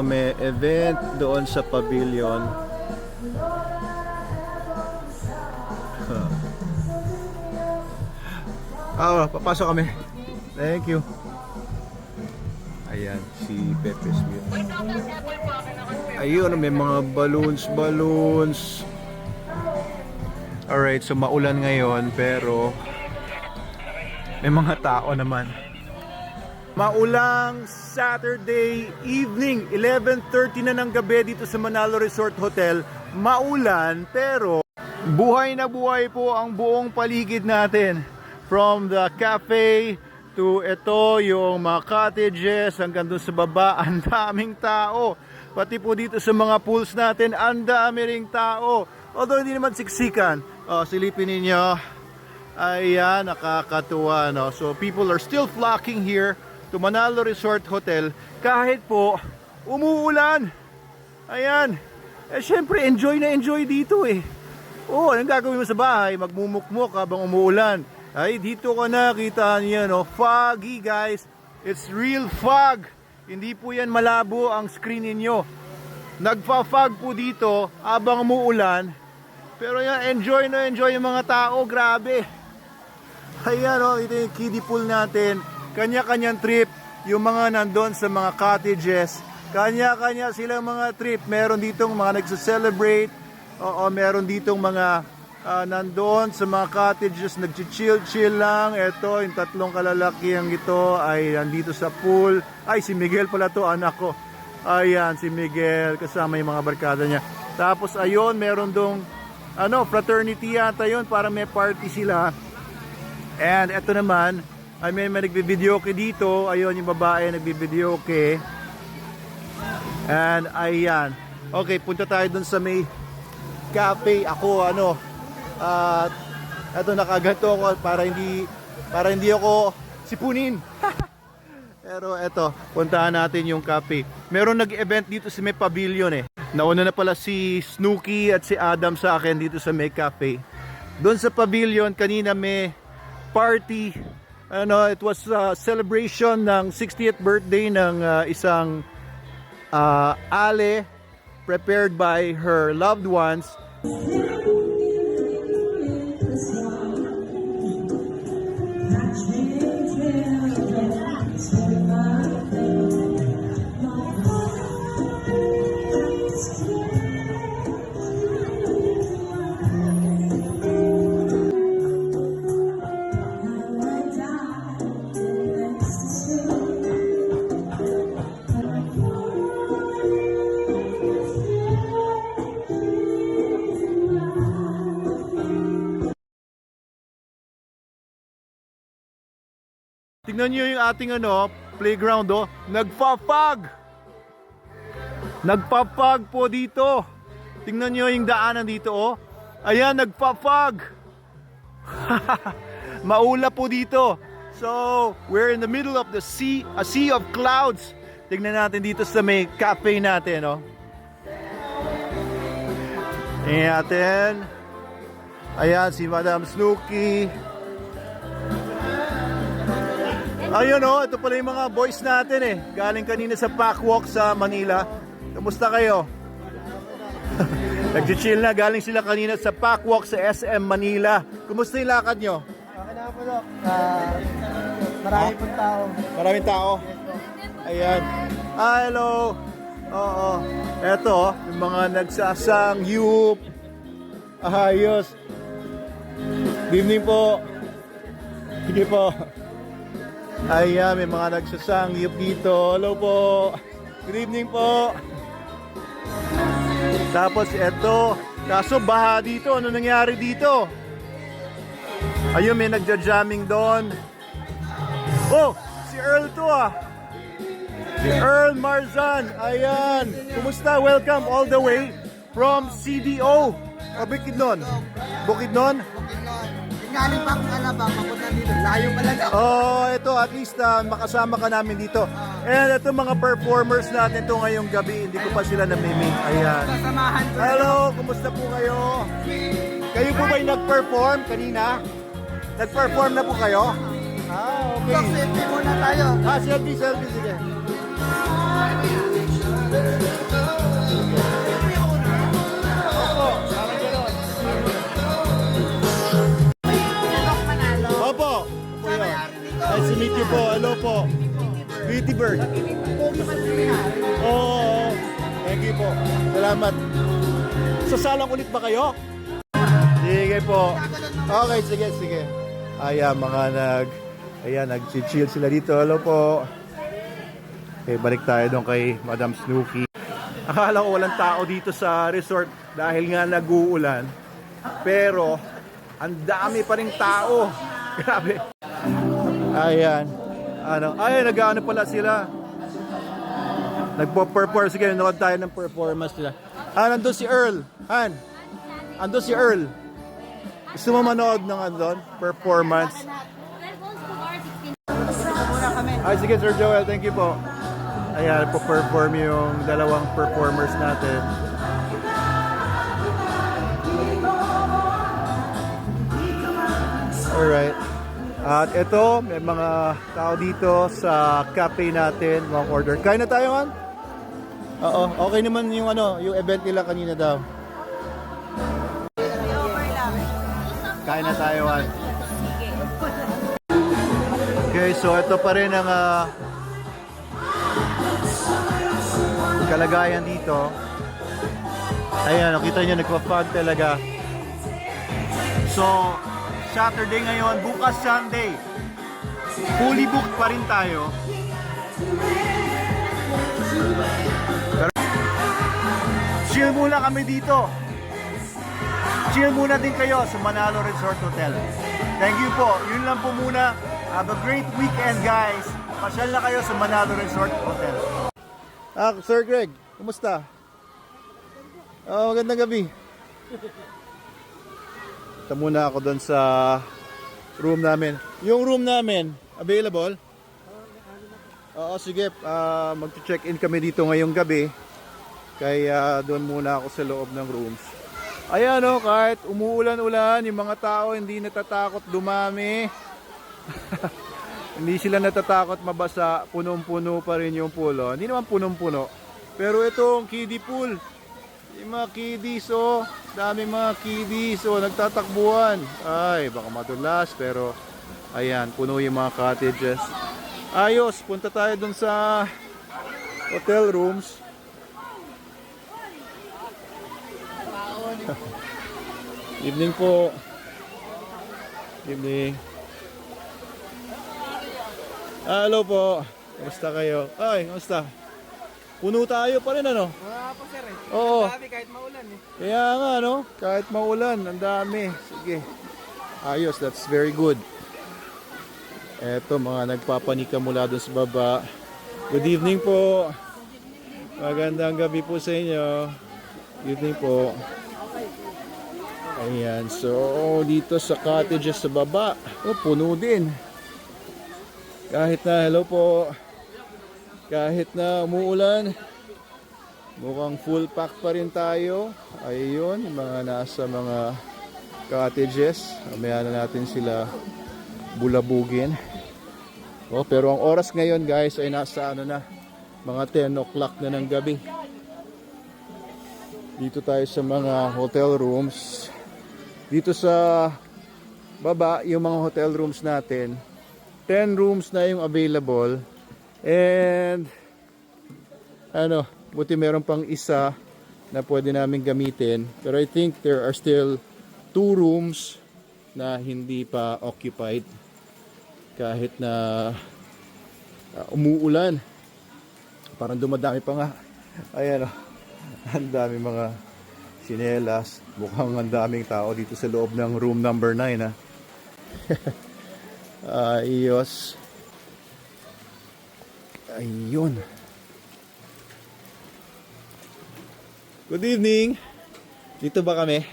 May event doon sa pavilion. Papasok kami. Thank you. Ayan, si Pepe Smith. Ayun, may mga balloons. Alright, so maulan ngayon pero may mga tao naman. Maulang Saturday evening, 11:30 na ng gabi dito sa Manalo Resort Hotel. Maulan pero buhay na buhay po ang buong paligid natin. From the cafe to ito, yung mga cottages hanggang doon sa baba, ang daming tao. Pati po dito sa mga pools natin, ang dami ring tao. Although hindi naman siksikan. Silipin ninyo. Ayan, nakakatuwa, no? So people are still flocking here to Manalo Resort Hotel kahit po umuulan. Ayan. Syempre, enjoy na enjoy dito eh. Anong gagawin mo sa bahay? Magmumukmuk habang umuulan. Ay, dito ka na, kita niyo, no? Foggy, guys. It's real fog. Hindi po yan malabo ang screen ninyo. Nagfa-fog po dito habang umuulan. Pero yan, enjoy na enjoy yung mga tao. Grabe. Ayan, no? Ito yung kiddie pool natin. Kanya-kanyang trip. Yung mga nandun sa mga cottages. Kanya-kanya silang mga trip. Meron ditong mga nagsa-celebrate. Meron ditong mga nandoon sa mga cottages, nagchichill-chill lang. Ito, yung tatlong kalalakiang ito ay nandito sa pool. Ay, si Miguel pala to, anak ko. Ayan, si Miguel, kasama yung mga barkada niya. Tapos, ayun, meron dong, fraternity yata yun, para may party sila. And ito naman, ay may nagbi-videoke dito. Ayun, yung babae nagbi-videoke. And, ayan. Okay, punta tayo dun sa may cafe. Ako, ito nakaganto ako para hindi ako sipunin. Pero eto, puntahan natin yung cafe. Meron nag-event dito sa may pavilion eh. Nauna na pala si Snooki at si Adam sa akin dito sa may cafe. Doon sa pavilion kanina may party. It was a celebration ng 60th birthday ng isang Ale prepared by her loved ones. Tingnan niyo yung ating playground nagpa-fog. Nagpa-fog po dito. Tingnan niyo yung daanan dito Ayan, nagpa-fog. Maula po dito. So, we're in the middle of the sea, a sea of clouds. Tingnan natin dito sa may cafe natin, Tingnan natin. Ayan, si Madam Snooki. Ayun ito pala yung mga boys natin galing kanina sa Pacwalk sa Manila. Kamusta kayo? Nag-chill na, galing sila kanina sa Pacwalk sa SM Manila. Kumusta yung lakad nyo? Okay na po, Dok. Maraming pong tao. Maraming tao? Ayan. Hello. Oo. Eto, yung mga nagsasangyup. Ayos. Good evening po. Sige po. Ayan, may mga nagsasangyup dito. Hello po. Good evening po. Tapos eto, kaso baha dito. Ano nangyari dito? Ayun, may nagja-jamming doon. Si Earl to Si Earl Marzan. Ayan. Kumusta? Welcome all the way from CDO. Bukidnon. Bukidnon? Galing pa akong Alabang, papunta dito. Layo pala daw. Ito at least makasama ka namin dito. And ito mga performers natin to ngayong gabi. Hindi ko pa sila namimik. Ayan. Sasamahan ko. Hello, kumusta po kayo? Kayo po ba yung nag-perform kanina? Nag-perform na po kayo? Okay. Dok, selfie muna tayo. Selfie, sige. Salamat. Sasalang ulit ba kayo? Sige po. Okay, sige. Ayan, nag-chill sila dito. Hello po. Okay, balik tayo doon kay Madam Snooki. Akala ko walang tao dito sa resort dahil nga nag-uulan. Pero, ang dami pa ring tao. Grabe. Ayan. Nag-ano pala sila. Nagpo-perform. Sige, nanood tayo ng performance nila. Nandun si Earl. Andun si Earl. Gusto mo manood ng performance? Ay, sige Sir Joel, thank you po. Ayan, po-perform yung dalawang performers natin. Alright. At ito, may mga tao dito sa cafe natin, mga order. Kain na tayo, man? Oo, okay naman yung yung event nila kanina daw. Kain na tayo, man. Okay, so ito pa rin ang kalagayan dito. Ayan, nakita nyo, nagpa-fog talaga. So, Saturday ngayon, bukas Sunday. Fully booked pa rin tayo. Pero, chill muna kami dito. Chill muna din kayo sa Manalo Resort Hotel. Thank you po. Yun lang po muna. Have a great weekend, guys. Pasyal na kayo sa Manalo Resort Hotel. Sir Greg, kumusta? Magandang gabi. Ito muna ako doon sa room namin. Yung room namin, available? Oo, sige. Mag-check-in kami dito ngayong gabi. Kaya doon muna ako sa loob ng rooms. Ayan kahit umuulan-ulan, yung mga tao hindi natatakot dumami. Hindi sila natatakot mabasa, punong-puno pa rin yung pool. Hindi naman punong-puno. Pero itong kiddie pool, yung mga kiddies, daming mga kiddies, nagtatakbuhan. Ay, baka madulas, pero ayan, puno yung mga cottages. Ayos, punta tayo dun sa hotel rooms. Evening po. Evening. Hello po. Kumusta kayo? Ay, kumusta? Puno tayo pa rin Wala pa sir eh. Oo. Ang dami kahit maulan eh. Kaya nga kahit maulan, ang dami. Sige. Ayos, that's very good. Eto mga nagpapanika mula dun sa baba. Good evening po. Magandang gabi po sa inyo. Good evening po. Ayan, so dito sa cottages sa baba, puno din. Kahit na, hello po, kahit na umuulan, mukhang full pack pa rin tayo. Ayun, yung mga nasa mga cottages, mamaya na natin sila bulabugin. Pero ang oras ngayon guys ay nasa mga 10 o'clock na ng gabi. Dito tayo sa mga hotel rooms. Dito sa baba, yung mga hotel rooms natin, 10 rooms na yung available. And buti meron pang isa na pwede namin gamitin. Pero I think there are still 2 rooms na hindi pa occupied. Kahit na umuulan. Parang dumadami pa nga. Ayan ang dami mga sinelas. Mukhang ang daming tao dito sa loob ng room number 9 Ayos. Ayun. Good evening. Dito ba kami?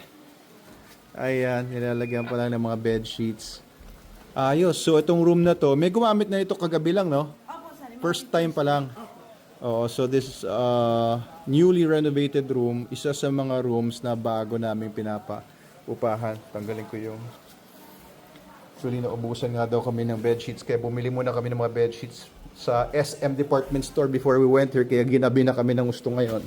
Ayan, nilalagyan pa lang ng mga bed sheets. Ayos. So itong room na to, may gumamit na ito kagabi lang, no? First time pa lang. Oo, so this newly renovated room, isa sa mga rooms na bago namin pinapaupahan. Tanggalin ko yung... Actually, naubusan nga daw kami ng bedsheets, kaya bumili muna kami ng mga bedsheets sa SM Department Store before we went here, kaya ginabi na kami ng gusto ngayon.